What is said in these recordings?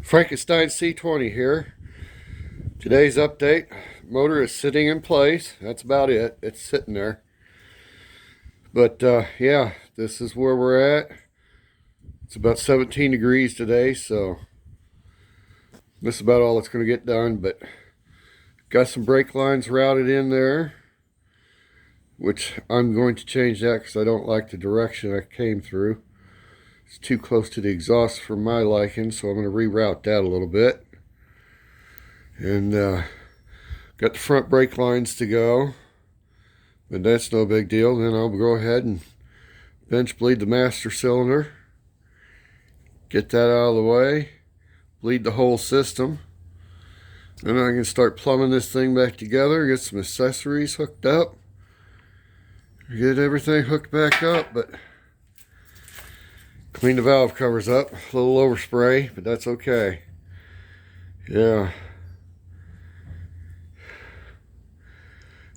Frankenstein C20 here. Today's update, motor is sitting in place. That's about it. It's sitting there. But yeah, this is where we're at. It's about 17 degrees today, so this is about all that's going to get done. But got some brake lines routed in there, which I'm going to change that because I don't like the direction I came through. It's too close to the exhaust for my liking, so I'm going to reroute that a little bit. And got the front brake lines to go, but that's no big deal. Then I'll go ahead and bench bleed the master cylinder, get that out of the way, bleed the whole system. Then I can start plumbing this thing back together, get some accessories hooked up, get everything hooked back up. But clean the valve covers up, a little overspray, but that's okay. Yeah.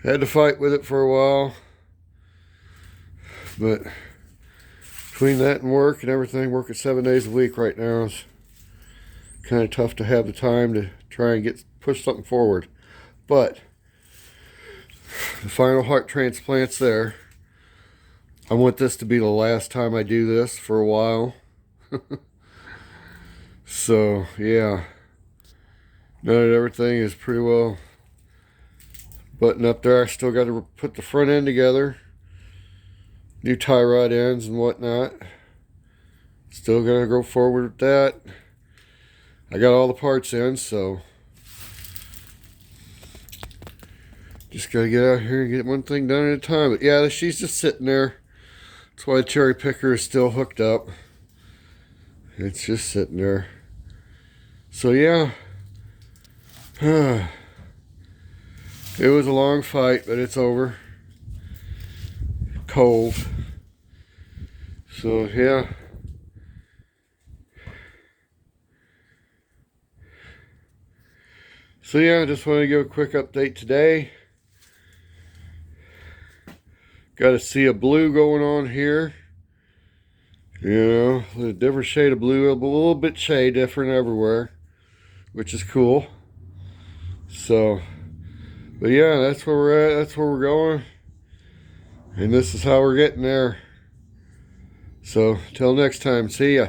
Had to fight with it for a while, but between that and work and everything, working 7 days a week right now, is kind of tough to have the time to try and push something forward. But the final heart transplant's there. I want this to be the last time I do this for a while. So yeah, now that everything is pretty well buttoned up there, I still got to put the front end together, new tie rod ends and whatnot. Still gonna go forward with that. I got all the parts in, so just gotta get out here and get one thing done at a time. But yeah, she's just sitting there. That's why the cherry picker is still hooked up. It's just sitting there. So yeah, it was a long fight, but it's over. Cold. So yeah. So yeah, I just wanted to give a quick update today. Got a sea of blue going on here. You know, a different shade of blue, a little bit shade different everywhere, which is cool. So, but yeah, that's where we're at, that's where we're going. And this is how we're getting there. So, till next time, see ya.